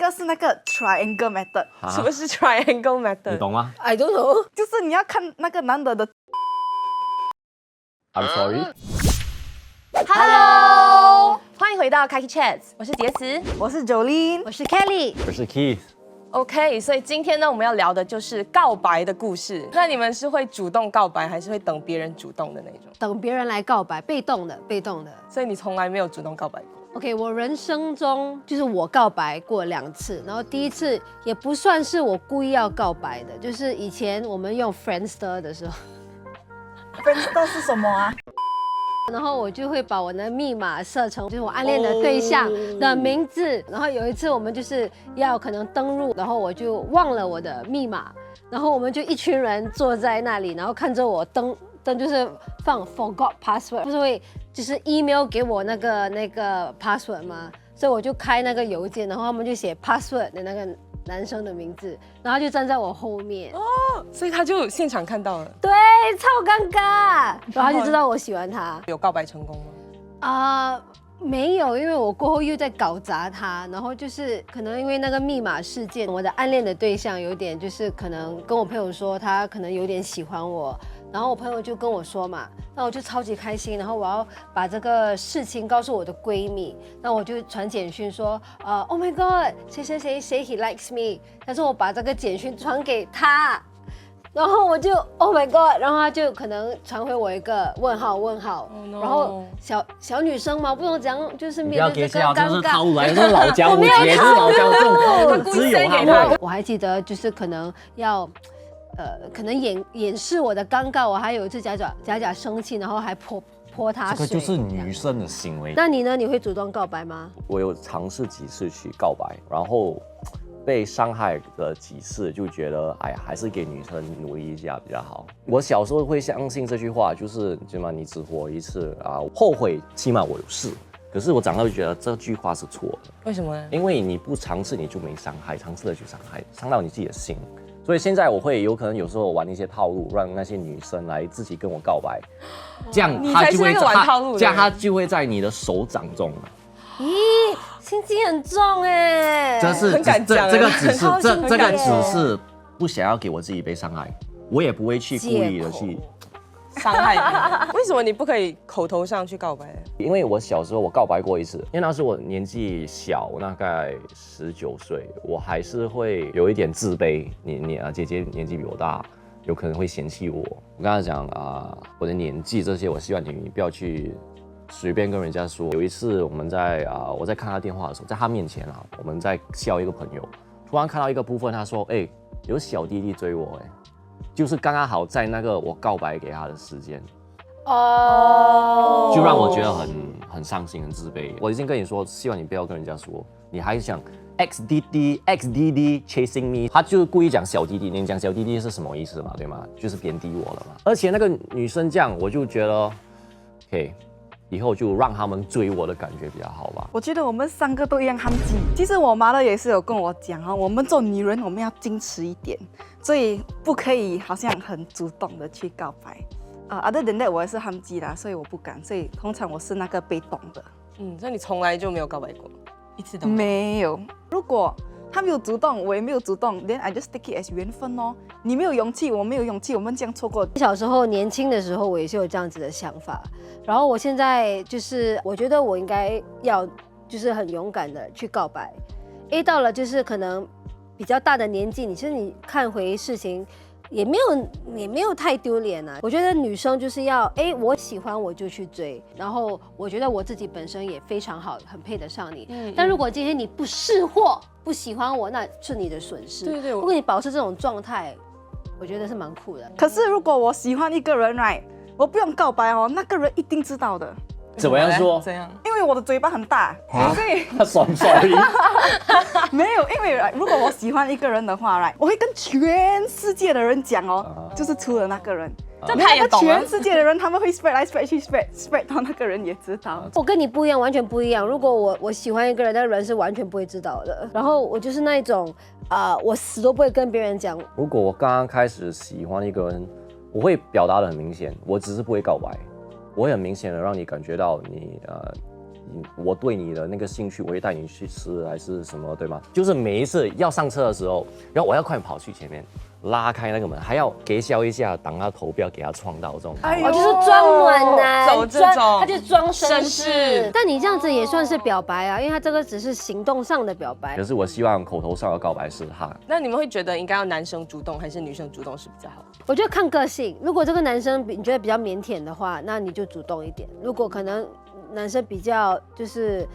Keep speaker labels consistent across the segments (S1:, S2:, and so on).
S1: 个是那个 triangle method，
S2: 什么是 triangle method？
S3: 你懂吗
S4: I don't know。
S1: 就是你要看那个男的的。
S3: ？I'm sorry。
S2: Hello， 欢迎回到 Kaki Chats， 我是杰慈。
S1: 我是 Jolene，
S4: 我是 Kelly。
S3: 我是 Keith。OK，
S2: 所以今天呢，我们要聊的就是告白的故事。那你们是会主动告白，还是会等别人主动的那种？
S4: 等别人来告白，被动的。
S2: 所以你从来没有主动告白过。
S4: OK， 我人生中就是我告白过2次，然后第一次也不算是我故意要告白的，就是以前我们用 Friendster 的时候，
S1: Friendster 是什么啊？
S4: 然后我就会把我的密码设成就是我暗恋的对象的名字，然后有一次我们就是要可能登录，然后我就忘了我的密码，然后我们就一群人坐在那里，然后看着我登就是放 forgot password， 不是会就是 email 给我那个 password 吗？所以我就开那个邮件，然后他们就写 password 的那个男生的名字，然后就站在我后面，
S2: 所以他就现场看到了。
S4: 对，超尴尬，然后他就知道我喜欢他。
S2: 有告白成功吗？
S4: 没有，因为我过后又在搞砸他，然后就是可能因为那个密码事件，我的暗恋的对象有点就是可能跟我朋友说他可能有点喜欢我，然后我朋友就跟我说嘛，那我就超级开心，然后我要把这个事情告诉我的闺蜜，那我就传简讯说，Oh my god， 谁谁谁谁 he likes me， 但是我把这个简讯传给他。然后我就 Oh my God， 然后他就可能传回我一个问号，
S2: no
S4: 然后小女生嘛，不能讲就是
S3: 不要
S4: 面对这个
S3: 给笑，这是
S4: 尴尬。
S3: 套路来，这是老江湖，也是老江湖，这种只有他会。
S4: 我还记得就是可能要，可能掩饰我的尴尬，我还有一次假生气，然后还泼他水。
S3: 这个就是女生的行为。
S4: 那你呢？你会主动告白吗？
S5: 我有尝试几次去告白，然后被伤害了几次，就觉得哎呀，还是给女生努力一下比较好。我小时候会相信这句话，就是起码你只活一次啊，后悔起码我有试。可是我长大就觉得这句话是错的，
S2: 为什么呢？
S5: 因为你不尝试你就没伤害，尝试了就伤到你自己的心。所以现在我会有可能有时候玩一些套路，让那些女生来自己跟我告白，这样
S2: 你才是那个玩套路的人，
S5: 这样她就会在你的手掌中了。
S4: 咦，心机很重哎。
S5: 这是
S2: 很敢讲
S5: 这个只是
S2: 很
S5: 这个
S2: 敢
S5: 只是不想要给我自己被伤害，我也不会去故意的去
S2: 伤害别人。为什么你不可以口头上去告白？
S5: 因为我小时候我告白过一次，因为那时我年纪小，大概19岁，我还是会有一点自卑。姐姐年纪比我大，有可能会嫌弃我。我跟她讲我的年纪这些，我希望你不要去随便跟人家说。有一次我们我在看他电话的时候，在他面前我们在笑一个朋友，突然看到一个部分，他说：“有小弟弟追我。”就是刚刚好在那个我告白给他的时间，就让我觉得很伤心、很自卑。我已经跟你说，希望你不要跟人家说，你还想 X弟弟 chasing me， 他就故意讲小弟弟，你讲小弟弟是什么意思嘛？对吗？就是贬低我了嘛。而且那个女生这样，我就觉得 ，OK。以后就让他们追我的感觉比较好吧。
S1: 我觉得我们3个都一样憨鸡。其实我妈的也是有跟我讲我们做女人我们要矜持一点，所以不可以好像很主动的去告白。other than that，我也是憨鸡啦，所以我不敢。所以通常我是那个被动的。
S2: 所以你从来就没有告白过，一次都
S1: 没有。如果他没有主动，我也没有主动 ，then I just take it as 缘分哦。你没有勇气，我没有勇气，我们这样错过。
S4: 小时候年轻的时候，我也是有这样子的想法。然后我现在就是我觉得我应该要就是很勇敢的去告白。到了就是可能比较大的年纪，其实你看回事情也没有太丢脸啊。我觉得女生就是要我喜欢我就去追，然后我觉得我自己本身也非常好，很配得上你。但如果今天你不识货，不喜欢我，那是你的损失。
S2: 对，
S4: 如果你保持这种状态，我觉得是蛮酷的。
S1: 可是如果我喜欢一个人 ，right， 我不用告白那个人一定知道的。
S5: 怎么样说？
S2: 怎样？
S1: 因为我的嘴巴很大，所以
S5: sorry，
S1: 没有，因为如果我喜欢一个人的话，right， 我会跟全世界的人讲就是除了那个人。
S2: 这他也懂
S1: 全世界的人他们会 spread 来 spread 去 spread 到那个人也知道。
S4: 我跟你不一样，完全不一样。如果我喜欢一个人，那个人是完全不会知道的。然后我就是那一种我死都不会跟别人讲。
S5: 如果我刚刚开始喜欢一个人，我会表达的很明显，我只是不会告白，我会很明显的让你感觉到你我对你的那个兴趣，我会带你去吃还是什么，对吗？就是每一次要上车的时候，然后我要快点跑去前面拉开那个门，还要给笑一下，挡他头，不要给他撞到这种。
S1: 哎呦
S4: 哦，就是装暖男，
S2: 走这种
S4: 他就装绅
S2: 绅
S4: 士
S2: 士。
S4: 但你这样子也算是表白啊，因为他这个只是行动上的表白
S5: 可。是我希望口头上的告白是他。
S2: 那你们会觉得应该要男生主动还是女生主动是比较好？
S4: 我觉得看个性，如果这个男生你觉得比较腼腆的话，那你就主动一点；如果可能男生比较就是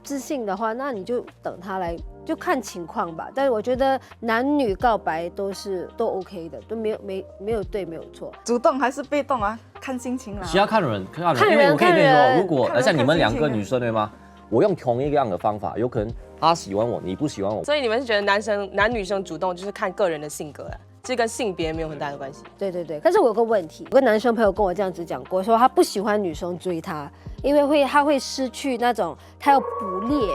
S4: 自信的话，那你就等他来，就看情况吧。但是我觉得男女告白都 OK 的，都没有对没有错。
S1: 主动还是被动啊？看心情啦。
S5: 需要看人，
S4: 看人
S5: 因为我可以跟你
S4: 看人
S5: 说，如果
S1: 看人
S5: 像你们两个
S1: 看心情
S5: 女生对吗？我用同一样的方法，有可能他喜欢我，你不喜欢我。
S2: 所以你们是觉得男女生主动就是看个人的性格啊，这跟性别没有很大的关系。
S4: 对对对，可是我有个问题，有个男生朋友跟我这样子讲过，说他不喜欢女生追他，因为他会失去那种他要捕猎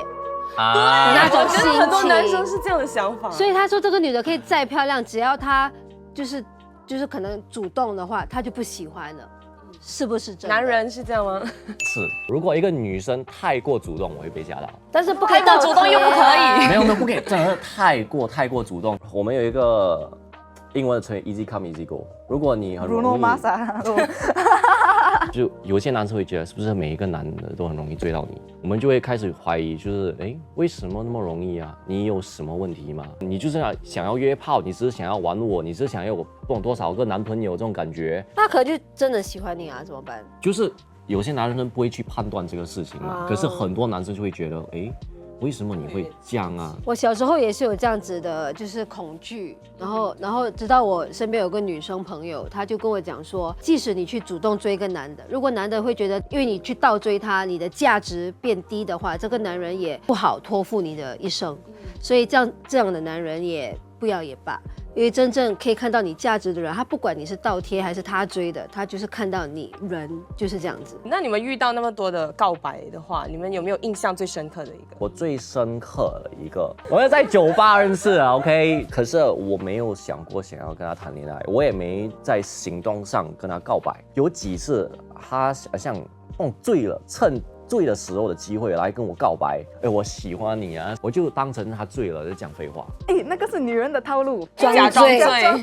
S5: 啊
S4: 那种
S2: 我觉
S4: 心情。
S2: 得很多男生是这样的想法，
S4: 所以他说这个女的可以再漂亮，只要她就是可能主动的话，他就不喜欢了，是不是真的？
S2: 男人是这样吗？
S5: 是，如果一个女生太过主动，我会被吓到。
S4: 但是不可以
S2: 太过主动又不可以
S5: 没有，不可以，真的是太过主动。我们有一个英文的成语 easy come easy go。如果你很容
S1: Bruno
S5: 易，
S1: Mars
S5: 就有些男生会觉得是不是每一个男的都很容易追到你，我们就会开始怀疑，就是为什么那么容易啊？你有什么问题吗？你就是想要约炮，你只是想要玩我，你只是想要有不懂多少个男朋友这种感觉，
S4: 他可能就真的喜欢你啊，怎么办？
S5: 就是有些男生不会去判断这个事情嘛，
S4: 哦
S5: 可是很多男生就会觉得，为什么你会这样啊？
S4: 我小时候也是有这样子的，就是恐惧，然后直到我身边有个女生朋友，她就跟我讲说，即使你去主动追一个男的，如果男的会觉得因为你去倒追他，你的价值变低的话，这个男人也不好托付你的一生，所以这样的男人也不要也罢。因为真正可以看到你价值的人，他不管你是倒贴还是他追的，他就是看到你人就是这样子。
S2: 那你们遇到那么多的告白的话，你们有没有印象最深刻的一个？
S5: 我最深刻的一个，我是在酒吧认识的 ，OK， 可是我没有想过想要跟他谈恋爱，我也没在行动上跟他告白。有几次他像醉了，趁醉的时候的机会来跟我告白，我喜欢你啊，我就当成他醉了，就讲废话。
S1: 那个是女人的套路。
S2: 假装醉
S4: 装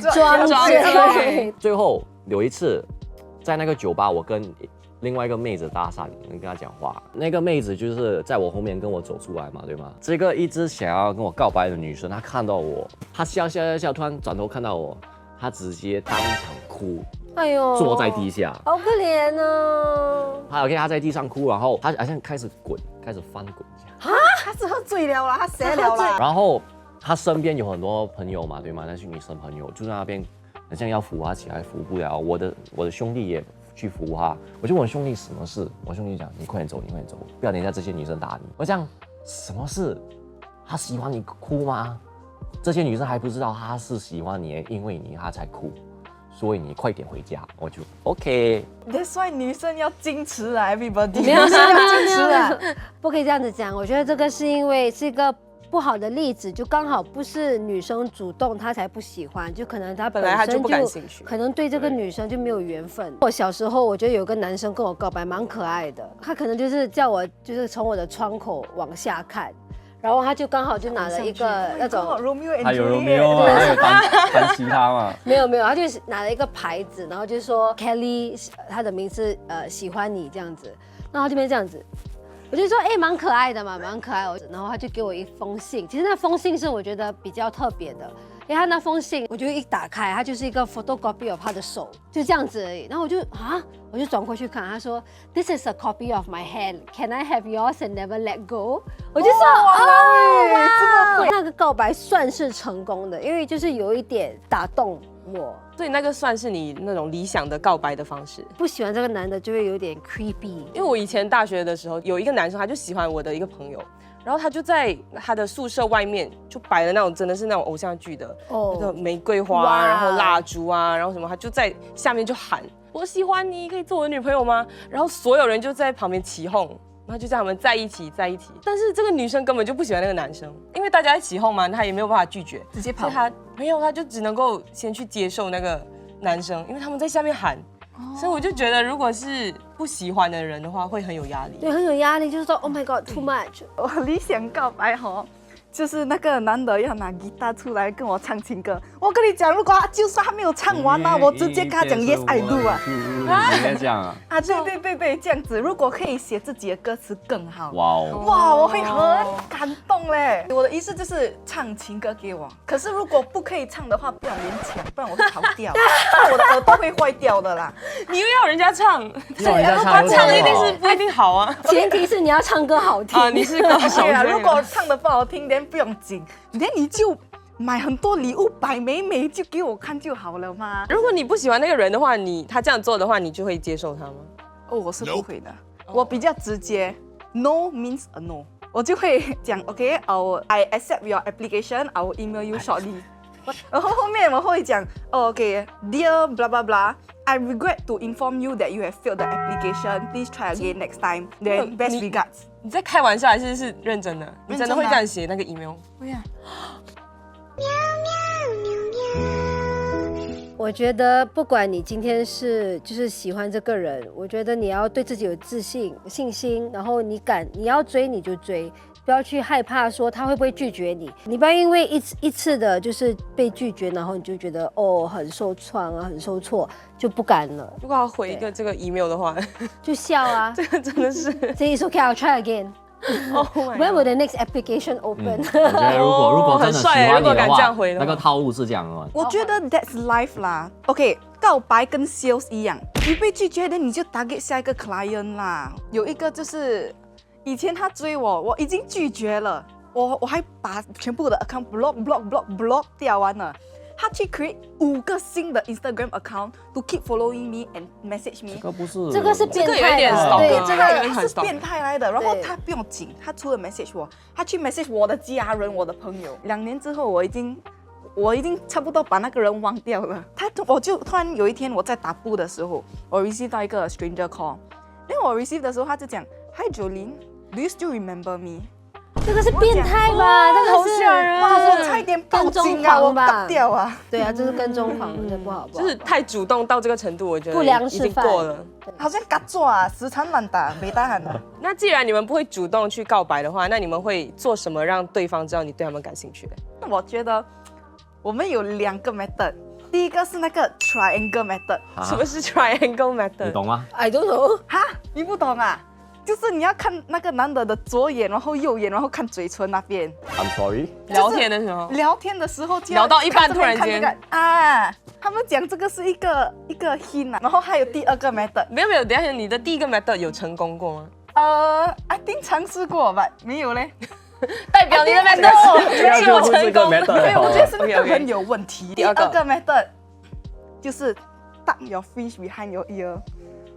S4: 醉。
S5: 最后有一次，在那个酒吧，我跟另外一个妹子搭讪，跟她讲话，那个妹子就是在我后面跟我走出来嘛，对吗？这个一直想要跟我告白的女生，她看到我，她笑，突然转头看到我，她直接当场哭，
S4: 哎呦，
S5: 坐在地下，
S4: 好可怜哦。
S5: 她在地上哭，然后她好像开始翻滚这样，
S1: 他是喝醉了啦，他谁了啦？
S5: 然后她身边有很多朋友嘛，对吗？那些女生朋友就在那边，好像要扶她起来，扶不了。我的兄弟也去扶她，我就问兄弟什么事，我兄弟讲你快点走，不要等一下这些女生打你。我讲什么事？她喜欢你哭吗？这些女生还不知道她是喜欢你，因为你她才哭，所以你快点回家。我就 OK。That's
S1: why 女生要矜持啊，everybody。
S4: 没有
S1: 女生要矜持啊。
S4: 不可以这样子讲。我觉得这个是因为是一个不好的例子，就刚好不是女生主动，她才不喜欢，就可能她
S2: 本来她就
S4: 身
S2: 不感兴趣
S4: 可能对这个女生就没有缘分。我小时候我觉得有个男生跟我告白蛮可爱的，他可能就是叫我就是从我的窗口往下看。然后他就刚好就拿了一个那种，
S1: Romeo and
S5: 还有
S1: Juliet
S5: Romeo 啊，还有弹吉他嘛。
S4: 没有，他就拿了一个牌子，然后就说 Kelly 他的名字喜欢你这样子，然后他这边这样子，我就说蛮可爱的嘛，蛮可爱的。然后他就给我一封信，其实那封信是我觉得比较特别的，因为他那封信我就一打开，它就是一个 photocopy of 他的手，就这样子而已。然后我就转过去看，他说 This is a copy of my hand. Can I have yours and never let go？ 我就说哇，那个告白算是成功的，因为就是有一点打动我。
S2: 所以那个算是你那种理想的告白的方式。
S4: 不喜欢这个男的就会有点 creepy。
S2: 因为我以前大学的时候，有一个男生他就喜欢我的一个朋友，然后他就在他的宿舍外面就摆了那种真的是那种偶像剧的那个玫瑰花啊，然后蜡烛啊，然后什么，他就在下面就喊我喜欢你，可以做我的女朋友吗？然后所有人就在旁边起哄。然后就叫他们在一起。但是这个女生根本就不喜欢那个男生，因为大家一起哄嘛，她也没有办法拒绝，
S1: 直接跑
S2: 所以她没有，她就只能够先去接受那个男生，因为他们在下面喊。所以我就觉得，如果是不喜欢的人的话，会很有压力。
S4: 对，很有压力，就是说 Oh my God too much。
S1: 我理想告白就是那个男的要拿吉他出来跟我唱情歌。我跟你讲，如果就算他没有唱完啊，我直接跟他讲 Yes I do 啊。
S3: 你应该这样啊。
S1: 啊，对，这样子，如果可以写自己的歌词更好。
S3: 哇哦，
S1: 哇，我会很感动嘞！我的意思就是唱情歌给我，可是如果不可以唱的话，不要勉强，不然我会跑掉，不然我的耳朵会坏掉的啦。
S2: 你又要人家唱，
S3: 要人家唱，
S2: 唱一定是不一定好啊。
S4: 前提是你要唱歌好听。
S2: 啊，你是歌手
S1: 对啊，
S2: 之类的
S1: 如果唱的不好听，连不用紧，连你就买很多礼物摆美美就给我看就好了嘛。
S2: 如果你不喜欢那个人的话，他这样做的话，你就会接受他吗？
S1: 哦，我是不会的，我比较直接 ，No means a no， 我就会讲 OK，I accept your application， I will email you shortly。然后后面我会讲，OK，dear blah blah blah，I regret to inform you that you have failed the application. Please try again next time. Then best regards。
S2: 你在开玩笑还是认真的？你真的会这样写那个 email？
S1: 会啊。
S4: 我觉得不管你今天就是喜欢这个人，我觉得你要对自己有自信、信心，然后你要追你就追，不要去害怕说他会不会拒绝你。你不要因为一次的就是被拒绝，然后你就觉得很受创啊，很受挫，就不敢了。
S2: 如果要回一个这个 email 的话，
S4: 就笑啊，
S2: 这个真的是。
S4: 这一说 OK，I'll try again。When will the next application open？
S3: 我觉得如果真的喜欢你的话，那个套路是这样的。
S1: 我觉得 that's life 啦。OK， 告白跟 sales 一样，你被拒绝的你就打给下一个 client 啦。有一个就是以前他追我，我已经拒绝了，我还把全部的 account block 掉完了。他去 create 5个新的 Instagram account to keep following me and message me。
S4: 这个是变态的，
S2: 这个有一点 stalker
S4: 对，
S1: 这
S2: 个
S1: 个是变态来的。然后他不用紧，他除了 message 我，他去 message 我的家人、我的朋友。2年之后，我已经差不多把那个人忘掉了。我就突然有一天我在打布的时候，我 receive 到一个 stranger call。因为我 receive 的时候，他就讲 Hi Jolene，Do you still remember me？
S4: 这个是变态吧？这个是
S1: 哇，我差一点报警啊，我打掉啊。
S4: 对啊，这是跟踪狂，这不好。
S2: 就是太主动到这个程度，我觉得
S4: 不良
S2: 已
S4: 示范
S2: 经过了。
S1: 好像嘎做啊，死缠烂打，没答案的。
S2: 那既然你们不会主动去告白的话，那你们会做什么让对方知道你对他们感兴趣的？
S1: 我觉得我们有2个 method， 第一个是那个 triangle method。
S2: 什么是 triangle method？
S3: 你懂吗？
S4: I don't know。
S1: 哈，你不懂啊？就是你要看那个男的的左眼，然后右眼，然后看嘴唇那边。
S5: I'm sorry。
S2: 聊天的时候，
S1: 聊天的时候就要
S2: 聊到一半
S1: 看这边
S2: 突然间
S1: 看这个啊，他们讲这个是一个 hint 啊，然后还有第2个 method。
S2: 没有，等一下你的第一个 method 有成功过吗？
S1: I think 尝试过吧，没有嘞。
S2: 代表你的 method 是有成功的。
S1: 没有，我觉得是那个
S2: OK，OK
S1: 人有问题。第
S2: 第二个
S1: 2个 method 就是 tuck your fish behind your ear。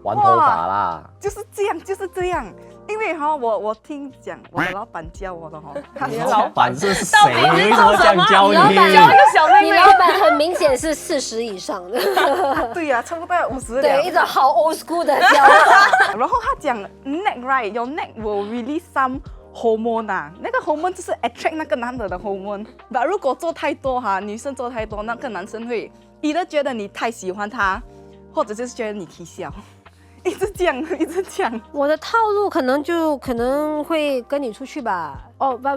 S5: 玩头发啦，
S1: 就是这样。因为我听讲我的老板教我的
S3: 你的老板是谁？为什么这样教你？
S2: 教一个小妹妹。
S4: 你老板很明显是40以上的。
S1: 对呀，差不多50了。
S4: 对，一种好 old school 的教法。
S1: 然后他讲 neck right，your neck will release some hormone 啊，那个 hormone 就是 attract 那个男的 hormone。但如果做太多女生做太多，那个男生会觉得你太喜欢他，或者就是觉得你可笑。一直讲。
S4: 我的套路可能会跟你出去吧。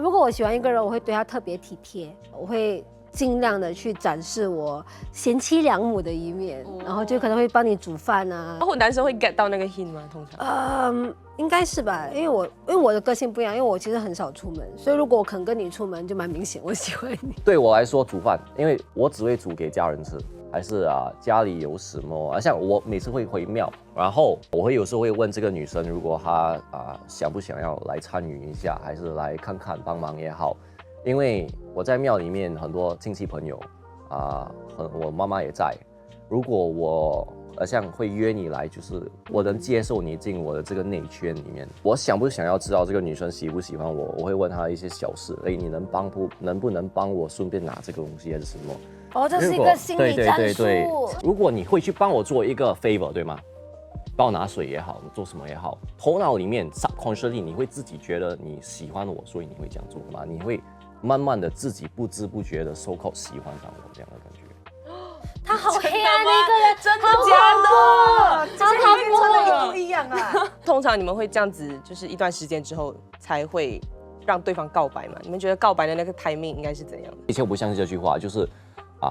S4: 如果我喜欢一个人，我会对他特别体贴，我会尽量的去展示我贤妻良母的一面，然后就可能会帮你煮饭啊。
S2: 然后男生会 get 到那个 hint 吗？通常？
S4: 应该是吧，因为我的个性不一样，因为我其实很少出门，所以如果我肯跟你出门，就蛮明显我喜欢你。
S5: 对我来说煮饭，因为我只会煮给家人吃，还是家里有什么像我每次会回庙，然后我有时候会问这个女生，如果她想不想要来参与一下，还是来看看帮忙也好，因为我在庙里面很多亲戚朋友我妈妈也在，如果我像会约你来，就是我能接受你进我的这个内圈里面。我想不想要知道这个女生喜不喜欢我？我会问她一些小事，你能不能帮我顺便拿这个东西还是什么？
S4: 这是一个心理战术。
S5: 对，如果你会去帮我做一个 favor， 对吗？帮我拿水也好，做什么也好，头脑里面 subconsciously 你会自己觉得你喜欢我，所以你会这样做吗？你会慢慢的自己不知不觉的so called喜欢上我这样的感觉。
S4: 他好黑暗那个人，
S2: 真的假的？
S1: 好恐怖，不一样啊。
S2: 通常你们会这样子，就是一段时间之后才会让对方告白嘛？你们觉得告白的那个 timing 应该是怎样的？
S5: 以前我不相信这句话，就是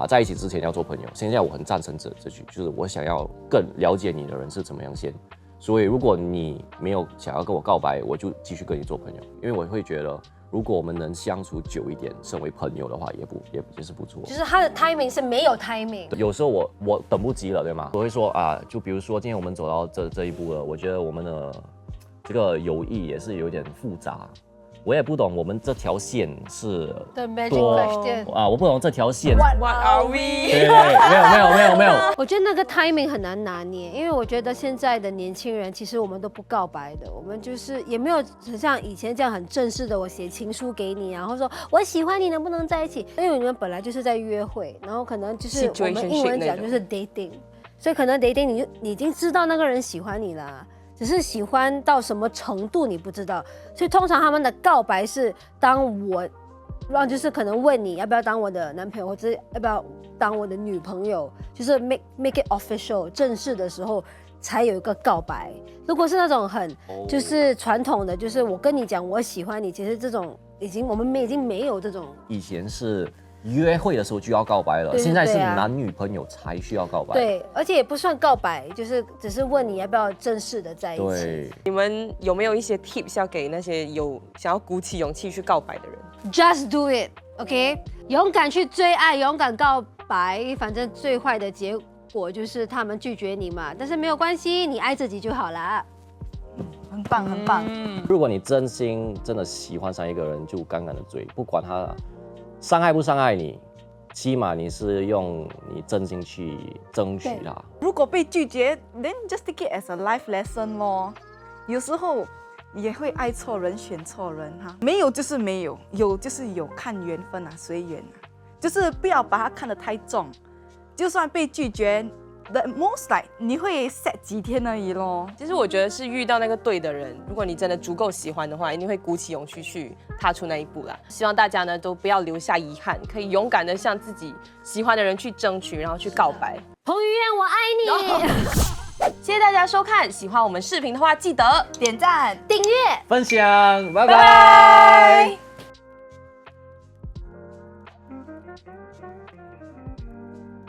S5: 在一起之前要做朋友。现在我很赞成这句，就是我想要更了解你的人是怎么样先。所以如果你没有想要跟我告白，我就继续跟你做朋友，因为我会觉得，如果我们能相处久一点，成为朋友的话，也是不错。
S4: 就是他的 timing 是没有 timing。
S5: 有时候我等不及了，对吗？我会说就比如说今天我们走到这一步了，我觉得我们的这个友谊也是有点复杂。我也不懂我们这条线是
S4: The magic
S5: 多
S4: question
S5: 我不懂这条线。
S2: What are we？
S5: 对，没有。
S4: 我觉得那个 timing 很难拿捏，因为我觉得现在的年轻人其实我们都不告白的，我们就是也没有很像以前这样很正式的，我写情书给你，然后说我喜欢你，能不能在一起？因为你们本来就是在约会，然后可能就是我们英文讲就是 dating， 所以可能 dating 你已经知道那个人喜欢你啦。只是喜欢到什么程度你不知道，所以通常他们的告白是就是可能问你要不要当我的男朋友，或者要不要当我的女朋友，就是 make it official 正式的时候才有一个告白。如果是那种很就是传统的，就是我跟你讲我喜欢你，其实这种我们已经没有这种。
S5: 以前是约会的时候就要告白了，
S4: 对
S5: 现在是男女朋友才需要告白。
S4: 对，而且也不算告白，就是只是问你要不要正式的在一起。
S5: 对，
S2: 你们有没有一些 tips 要给那些有想要鼓起勇气去告白的人？
S4: Just do it, OK？ 勇敢去追爱，勇敢告白，反正最坏的结果就是他们拒绝你嘛。但是没有关系，你爱自己就好啦。
S1: 很棒，很棒。
S5: 如果你真的喜欢上一个人，就敢敢的追，不管他伤害不伤害你，起码你是用你真心去争取他。
S1: 如果被拒绝 ，then just take it as a life lesson 咯。有时候也会爱错人、选错人哈。没有就是没有，有就是有，看缘分啊，随缘啊。就是不要把它看得太重，就算被拒绝 ，the most like 你会 sad 几天而已咯。
S2: 其实我觉得是遇到那个对的人，如果你真的足够喜欢的话，一定会鼓起勇气去踏出那一步啦。希望大家呢都不要留下遗憾，可以勇敢的向自己喜欢的人去争取，然后去告白。
S4: 彭于晏，我爱你。
S2: 谢谢大家收看，喜欢我们视频的话，记得
S1: 点赞。
S4: 订阅。
S5: 分享，拜
S2: 拜
S5: 拜。
S2: 拜。